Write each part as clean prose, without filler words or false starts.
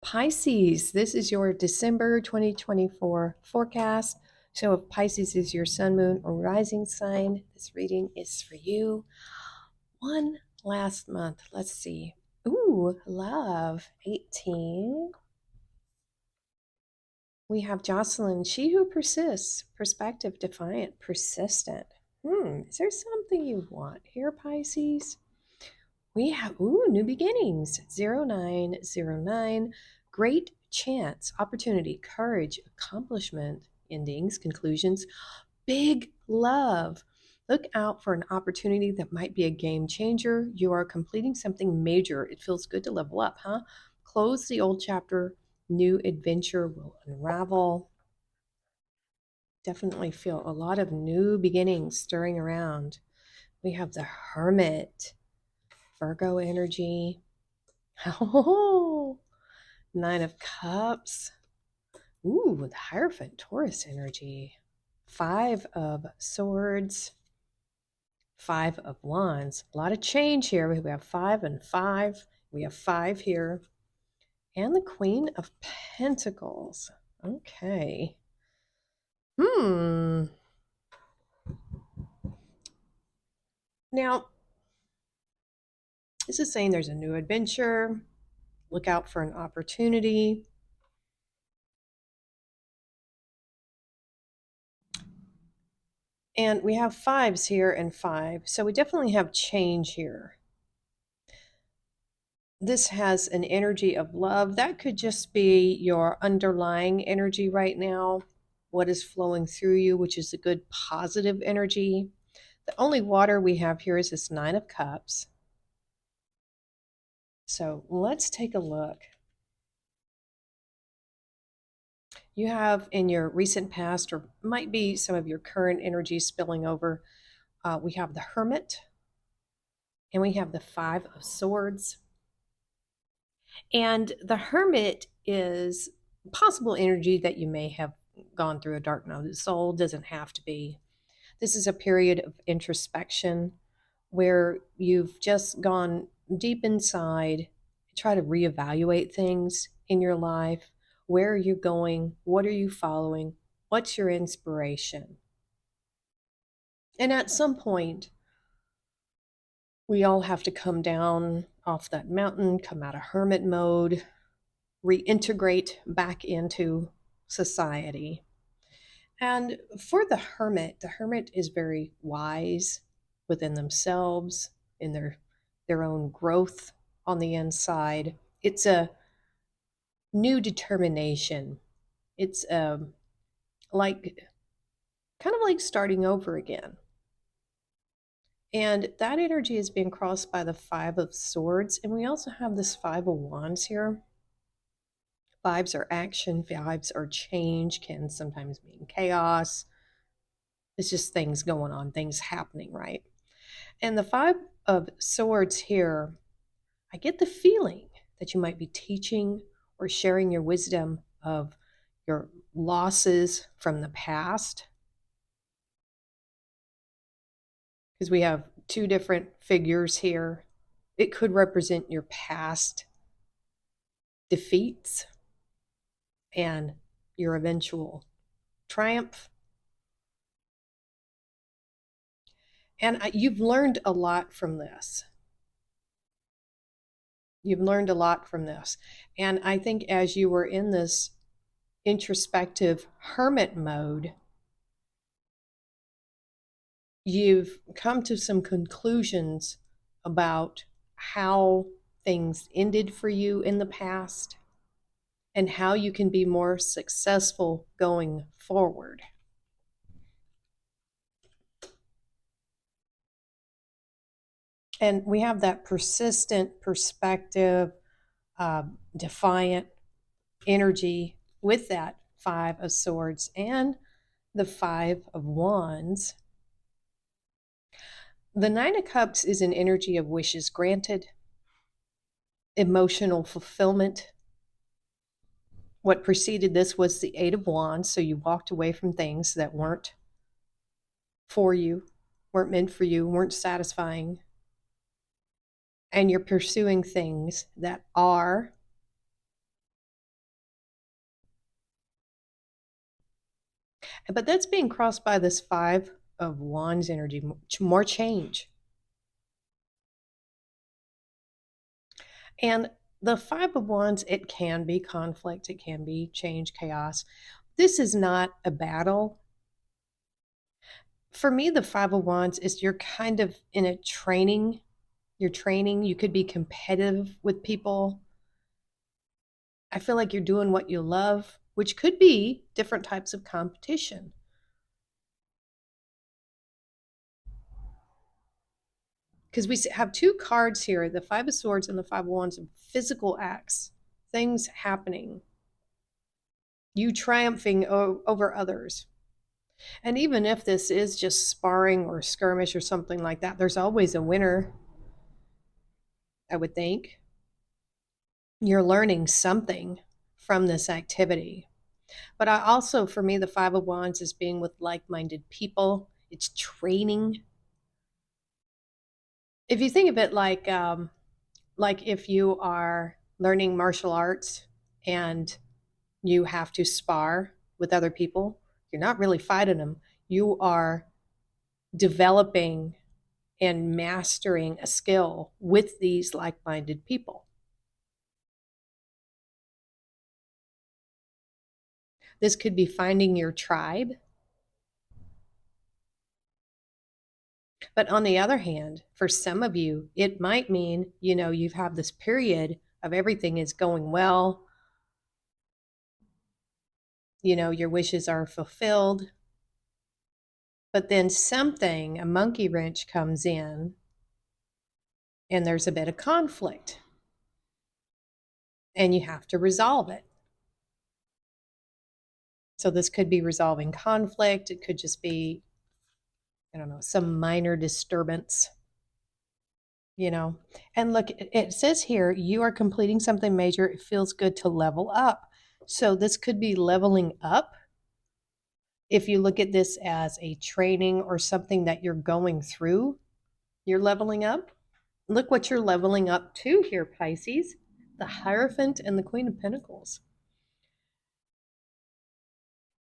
Pisces, this is your December 2024 forecast. So if Pisces is your sun, moon, or rising sign, this reading is for you. One last month. Let's see. Ooh, love, 18. We have Jocelyn, she who persists, perspective, defiant, persistent. Is there something you want here, Pisces? We have, new beginnings, 0909, great chance, opportunity, courage, accomplishment, endings, conclusions, big love. Look out for an opportunity that might be a game changer. You are completing something major. It feels good to level up, huh? Close the old chapter. New adventure will unravel. Definitely feel a lot of new beginnings stirring around. We have the Hermit, Virgo energy. Oh, Nine of Cups. Ooh, the Hierophant, Taurus energy. Five of Swords. Five of Wands. A lot of change here. We have 5 and 5. We have 5 here. And the Queen of Pentacles. Okay. Now, this is saying there's a new adventure. Look out for an opportunity. And we have 5s here and 5. So we definitely have change here. This has an energy of love. That could just be your underlying energy right now, what is flowing through you, which is a good positive energy. The only water we have here is this 9 of Cups. So let's take a look. You have in your recent past, or might be some of your current energy spilling over, we have the Hermit, and we have the 5 of Swords. And the Hermit is possible energy that you may have gone through a dark night of the soul. Doesn't have to be. This is a period of introspection where you've just gone deep inside, try to reevaluate things in your life. Where are you going? What are you following? What's your inspiration? And at some point, we all have to come down off that mountain, come out of hermit mode, reintegrate back into society. And for the hermit is very wise within themselves, in their own growth on the inside. It's a new determination. It's like kind of like starting over again. And that energy is being crossed by the 5 of Swords. And we also have this 5 of Wands here. Vibes are action, vibes are change, can sometimes mean chaos. It's just things going on, things happening, right? And the 5 of Swords here, I get the feeling that you might be teaching or sharing your wisdom of your losses from the past. Because we have 2 different figures here. It could represent your past defeats and your eventual triumph. And you've learned a lot from this. You've learned a lot from this. And I think as you were in this introspective hermit mode, you've come to some conclusions about how things ended for you in the past and how you can be more successful going forward. And we have that persistent perspective, defiant energy with that 5 of Swords and the 5 of Wands. The 9 of Cups is an energy of wishes granted, emotional fulfillment. What preceded this was the 8 of Wands, so you walked away from things that weren't for you, weren't meant for you, weren't satisfying. And you're pursuing things that are, But that's being crossed by this Five of Wands energy, more change. And the Five of Wands, it can be conflict, it can be change, chaos. This is not a battle. For me, the Five of Wands is you're kind of in a training. You're training. You could be competitive with people. I feel like you're doing what you love, which could be different types of competition. Because we have two cards here, the Five of Swords and the Five of Wands, of physical acts, things happening, you triumphing over others. And even if this is just sparring or skirmish or something like that, there's always a winner, I would think. You're learning something from this activity. But I also, for me, the Five of Wands is being with like minded people, it's training. If you think of it like if you are learning martial arts and you have to spar with other people, you're not really fighting them. You are developing and mastering a skill with these like minded people. This could be finding your tribe. But on the other hand, for some of you, it might mean, you have this period of everything is going well. Your wishes are fulfilled. But then something, a monkey wrench comes in and there's a bit of conflict and you have to resolve it. So this could be resolving conflict. It could just be, I don't know, some minor disturbance, And look, it says here, you are completing something major. It feels good to level up. So this could be leveling up. If you look at this as a training or something that you're going through, you're leveling up. Look what you're leveling up to here, Pisces, the Hierophant and the Queen of Pentacles.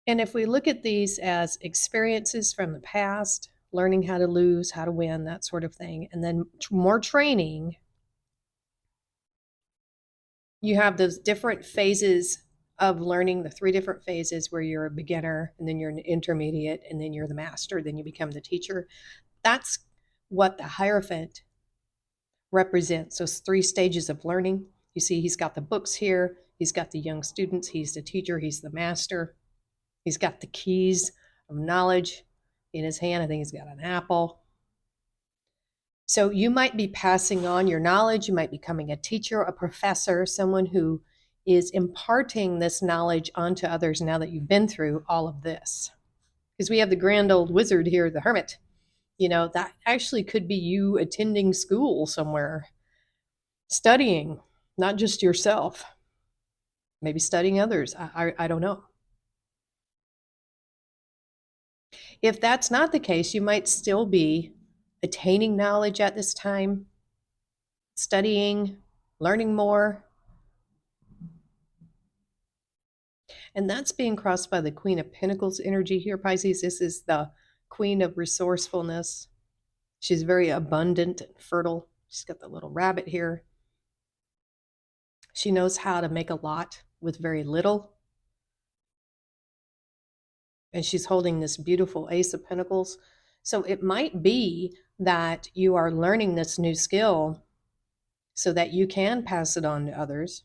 And if we look at these as experiences from the past, learning how to lose, how to win, that sort of thing, and then more training, you have those different phases of learning, the three different phases where you're a beginner, and then you're an intermediate, and then you're the master, then you become the teacher. That's what the Hierophant represents, those three stages of learning. You see, he's got the books here, he's got the young students, he's the teacher, he's the master. He's got the keys of knowledge in his hand. I think he's got an apple. So you might be passing on your knowledge. You might be becoming a teacher, a professor, someone who is imparting this knowledge onto others now that you've been through all of this. Because we have the grand old wizard here, the hermit. That actually could be you attending school somewhere, studying, not just yourself, maybe studying others. I don't know. If that's not the case, you might still be attaining knowledge at this time, studying, learning more. And that's being crossed by the Queen of Pentacles energy here, Pisces. This is the Queen of resourcefulness. She's very abundant and fertile. She's got the little rabbit here. She knows how to make a lot with very little. And she's holding this beautiful Ace of Pentacles. So it might be that you are learning this new skill so that you can pass it on to others,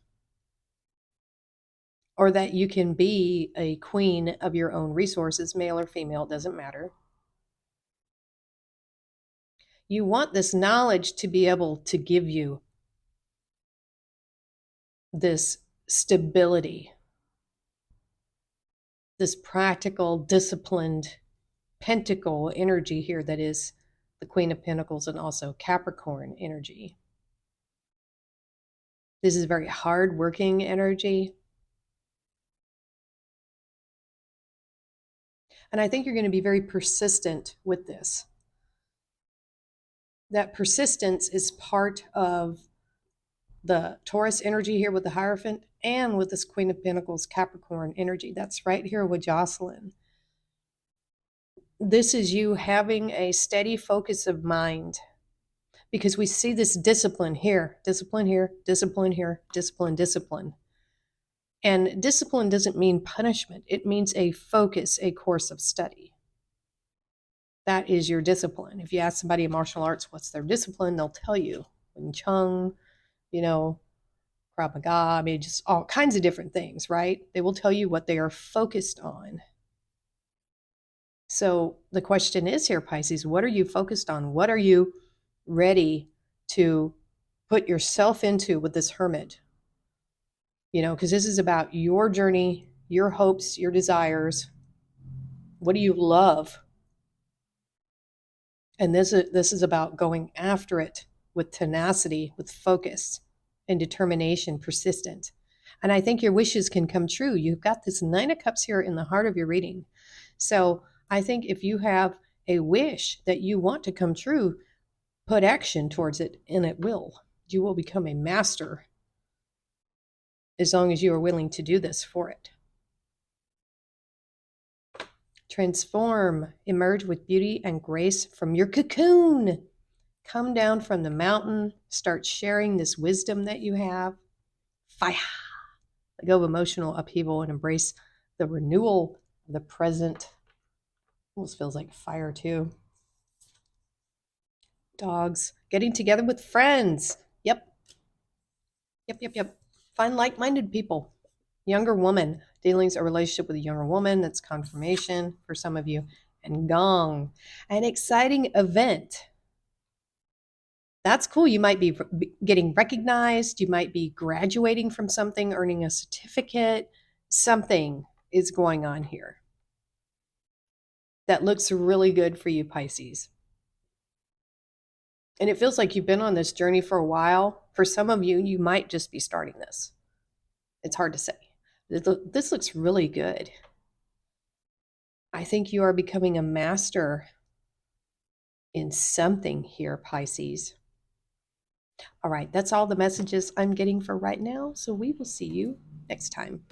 or that you can be a queen of your own resources, male or female, it doesn't matter. You want this knowledge to be able to give you this stability, this practical, disciplined pentacle energy here that is the Queen of Pentacles and also Capricorn energy. This is very hard-working energy. And I think you're going to be very persistent with this. That persistence is part of the Taurus energy here with the Hierophant and with this Queen of Pentacles Capricorn energy. That's right here with Jocelyn. This is you having a steady focus of mind, because we see this discipline here, discipline here, discipline here, discipline, discipline. And discipline doesn't mean punishment. It means a focus, a course of study. That is your discipline. If you ask somebody in martial arts what's their discipline, they'll tell you Wing Chun, you know, Krav Maga, I mean, just all kinds of different things, right? They will tell you what they are focused on. So the question is here, Pisces, what are you focused on? What are you ready to put yourself into with this hermit? Because this is about your journey, your hopes, your desires. What do you love? And this is about going after it with tenacity, with focus and determination, persistent. And I think your wishes can come true. You've got this Nine of Cups here in the heart of your reading. So I think if you have a wish that you want to come true, put action towards it and it will. You will become a master as long as you are willing to do this for it. Transform, emerge with beauty and grace from your cocoon. Come down from the mountain, start sharing this wisdom that you have. Fire. Let go of emotional upheaval and embrace the renewal of the present. Almost feels like fire too. Dogs, getting together with friends. Yep. Find like-minded people. Younger woman, dealings a relationship with a younger woman. That's confirmation for some of you. And gong, an exciting event. That's cool. You might be getting recognized. You might be graduating from something, earning a certificate. Something is going on here that looks really good for you, Pisces. And it feels like you've been on this journey for a while. For some of you, you might just be starting this. It's hard to say. This looks really good. I think you are becoming a master in something here, Pisces. All right, that's all the messages I'm getting for right now. So we will see you next time.